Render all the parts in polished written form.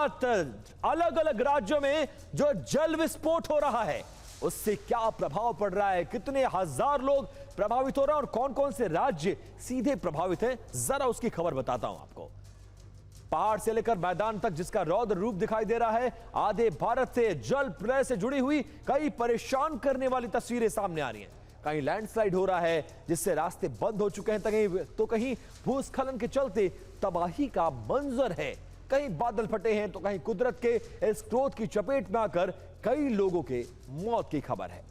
साथ अलग अलग राज्यों में जो जल विस्फोट हो रहा है उससे क्या प्रभाव पड़ रहा है, कितने हजार लोग प्रभावित हो रहे हैं और कौन कौन से राज्य सीधे प्रभावित हैं, जरा उसकी खबर बताता हूं आपको। पहाड़ से लेकर मैदान तक जिसका रौद्र रूप दिखाई दे रहा है, आधे भारत से जल प्रलय से जुड़ी हुई कई परेशान करने वाली तस्वीरें सामने आ रही हैं। कहीं लैंडस्लाइड हो रहा है जिससे रास्ते बंद हो चुके हैं, तो कहीं भूस्खलन के चलते तबाही का मंजर है, कहीं बादल फटे हैं तो कहीं कुदरत के इस क्रोध की चपेट में आकर कई लोगों के मौत की खबर है।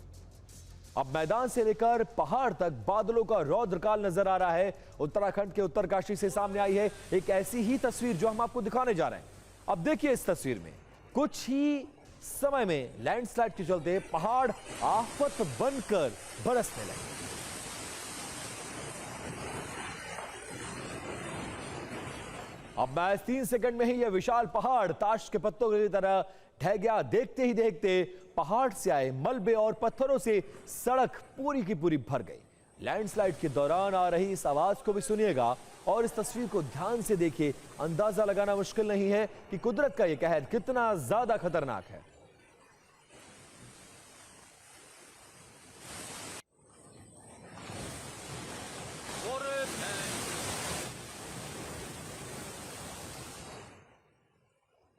अब मैदान से लेकर पहाड़ तक बादलों का रौद्रकाल नजर आ रहा है। उत्तराखंड के उत्तरकाशी से सामने आई है एक ऐसी ही तस्वीर जो हम आपको दिखाने जा रहे हैं। अब देखिए इस तस्वीर में कुछ ही समय में लैंडस्लाइड के चलते पहाड़ आफत बनकर बरसने लगे। अब महज 3 सेकंड में ही यह विशाल पहाड़ ताश के पत्तों की तरह ढह गया। देखते ही देखते पहाड़ से आए मलबे और पत्थरों से सड़क पूरी की पूरी भर गई। लैंडस्लाइड के दौरान आ रही इस आवाज को भी सुनिएगा और इस तस्वीर को ध्यान से देखिए। अंदाजा लगाना मुश्किल नहीं है कि कुदरत का यह कहर कितना ज्यादा खतरनाक है।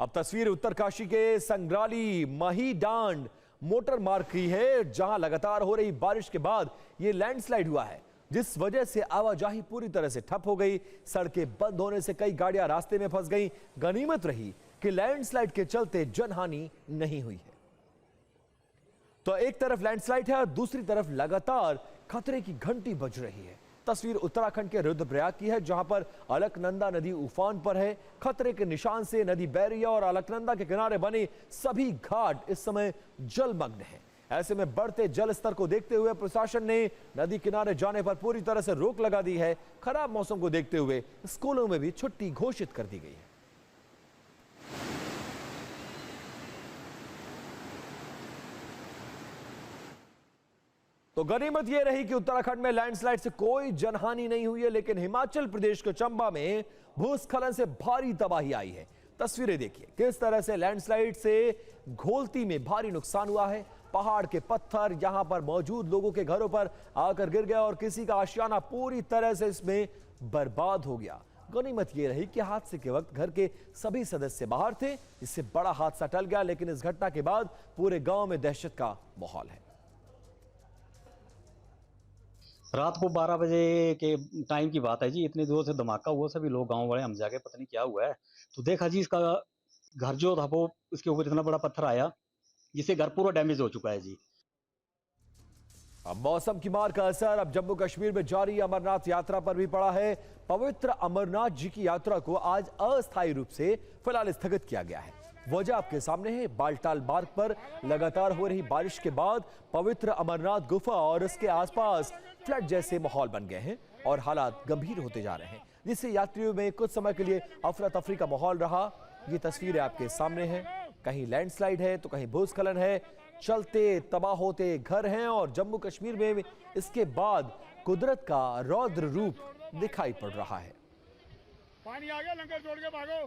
अब तस्वीर उत्तरकाशी के संग्राली मही डांड मोटर मार्ग की है, जहां लगातार हो रही बारिश के बाद यह लैंडस्लाइड हुआ है, जिस वजह से आवाजाही पूरी तरह से ठप हो गई। सड़कें बंद होने से कई गाड़ियां रास्ते में फंस गई। गनीमत रही कि लैंडस्लाइड के चलते जनहानि नहीं हुई है। तो एक तरफ लैंडस्लाइड है और दूसरी तरफ लगातार खतरे की घंटी बज रही है। तस्वीर उत्तराखंड के रुद्रप्रयाग की है, जहां पर अलकनंदा नदी उफान पर है। खतरे के निशान से नदी बह रही है और अलकनंदा के किनारे बने सभी घाट इस समय जलमग्न हैं। ऐसे में बढ़ते जल स्तर को देखते हुए प्रशासन ने नदी किनारे जाने पर पूरी तरह से रोक लगा दी है। खराब मौसम को देखते हुए स्कूलों में भी छुट्टी घोषित कर दी गई है। तो गनीमत यह रही कि उत्तराखंड में लैंडस्लाइड से कोई जनहानि नहीं हुई है, लेकिन हिमाचल प्रदेश के चंबा में भूस्खलन से भारी तबाही आई है। तस्वीरें देखिए किस तरह से लैंडस्लाइड से घोलती में भारी नुकसान हुआ है। पहाड़ के पत्थर यहां पर मौजूद लोगों के घरों पर आकर गिर गया और किसी का आशियाना पूरी तरह से इसमें बर्बाद हो गया। गनीमत यह रही कि हादसे के वक्त घर के सभी सदस्य बाहर थे, इससे बड़ा हादसा टल गया। लेकिन इस घटना के बाद पूरे गांव में दहशत का माहौल है। रात को 12 बजे के टाइम की बात है जी। इतनी जोर से धमाका हुआ, सभी लोग गांव वाले हम जाके पता नहीं क्या हुआ है तो देखा जी इसका घर जो था वो उसके ऊपर इतना बड़ा पत्थर आया जिससे घर पूरा डैमेज हो चुका है जी। अब मौसम की मार का असर अब जम्मू कश्मीर में जारी अमरनाथ यात्रा पर भी पड़ा है। पवित्र अमरनाथ जी की यात्रा को आज अस्थायी रूप से फिलहाल स्थगित किया गया है। वजह आपके सामने है। बालटाल मार्ग पर लगातार हो रही बारिश के बाद पवित्र अमरनाथ गुफा और इसके आसपास फ्लड जैसे माहौल बन गए हैं और हालात गंभीर होते जा रहे हैं, जिससे यात्रियों में कुछ समय के लिए अफरा तफरी का माहौल रहा। ये तस्वीरें आपके सामने हैं। कहीं लैंडस्लाइड है तो कहीं भूस्खलन है, चलते तबाह होते घर हैं और जम्मू कश्मीर में इसके बाद कुदरत का रौद्र रूप दिखाई पड़ रहा है। पानी आ गया, लंगर जोड़ के भागो।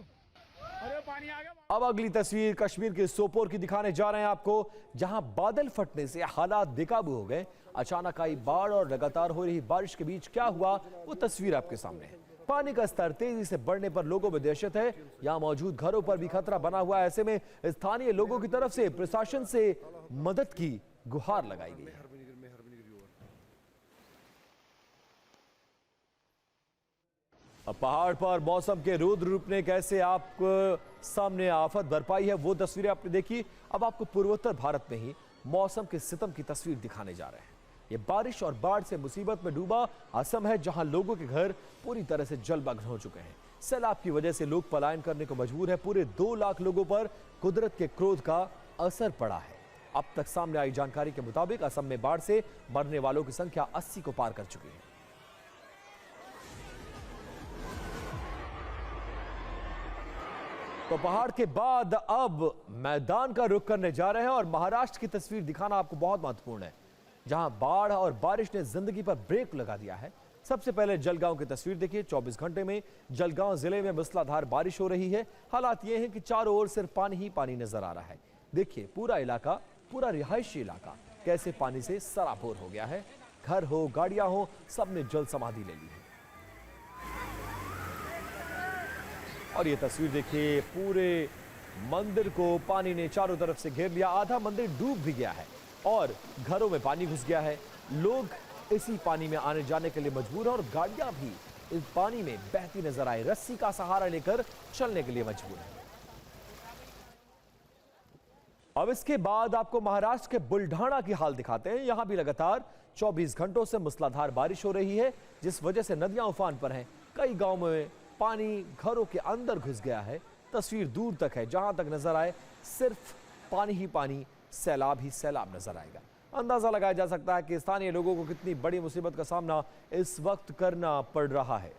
अरे पानी आ गया। अब अगली तस्वीर कश्मीर के सोपोर की दिखाने जा रहे हैं आपको, जहां बादल फटने से हालात बेकाबू हो गए। अचानक आई बाढ़ और लगातार हो रही बारिश के बीच क्या हुआ वो तस्वीर आपके सामने है। पानी का स्तर तेजी से बढ़ने पर लोगों में दहशत है। यहां मौजूद घरों पर भी खतरा बना हुआ है। ऐसे में स्थानीय लोगों की तरफ से प्रशासन से मदद की गुहार लगाई गई है। अब पहाड़ पर मौसम के रुद्र रूप ने कैसे आपको सामने आफत बरपाई है वो तस्वीरें आपने देखी। अब आपको पूर्वोत्तर भारत में ही मौसम के सितम की तस्वीर दिखाने जा रहे हैं। ये बारिश और बाढ़ से मुसीबत में डूबा असम है, जहां लोगों के घर पूरी तरह से जलमग्न हो चुके हैं। सैलाब की वजह से लोग पलायन करने को मजबूर है। पूरे 2 लाख लोगों पर कुदरत के क्रोध का असर पड़ा है। अब तक सामने आई जानकारी के मुताबिक असम में बाढ़ से मरने वालों की संख्या 80 को पार कर चुकी है। तो पहाड़ के बाद अब मैदान का रुख करने जा रहे हैं और महाराष्ट्र की तस्वीर दिखाना आपको बहुत महत्वपूर्ण है, जहां बाढ़ और बारिश ने जिंदगी पर ब्रेक लगा दिया है। सबसे पहले जलगांव की तस्वीर देखिए। 24 घंटे में जलगांव जिले में मूसलाधार बारिश हो रही है। हालात ये हैं कि चारों ओर सिर्फ पानी ही पानी नजर आ रहा है। देखिए पूरा इलाका, पूरा रिहायशी इलाका कैसे पानी से सराबोर हो गया है। घर हो, गाड़ियां हो, सब ने जल समाधि ले ली है। और ये तस्वीर देखिए, पूरे मंदिर को पानी ने चारों तरफ से घेर लिया। आधा मंदिर डूब भी गया है और घरों में पानी घुस गया है। लोग इसी पानी में आने जाने के लिए मजबूर हैं और गाड़ियां भी इस पानी में बहती नजर आए, रस्सी का सहारा लेकर चलने के लिए मजबूर हैं। अब इसके बाद आपको महाराष्ट्र के बुल्ढाना की हाल दिखाते हैं। यहां भी लगातार 24 घंटों से मूसलाधार बारिश हो रही है, जिस वजह से नदियां उफान पर हैं। कई गांवों में पानी घरों के अंदर घुस गया है। तस्वीर दूर तक है, जहां तक नजर आए सिर्फ पानी ही पानी, सैलाब ही सैलाब नजर आएगा। अंदाजा लगाया जा सकता है कि स्थानीय लोगों को कितनी बड़ी मुसीबत का सामना इस वक्त करना पड़ रहा है।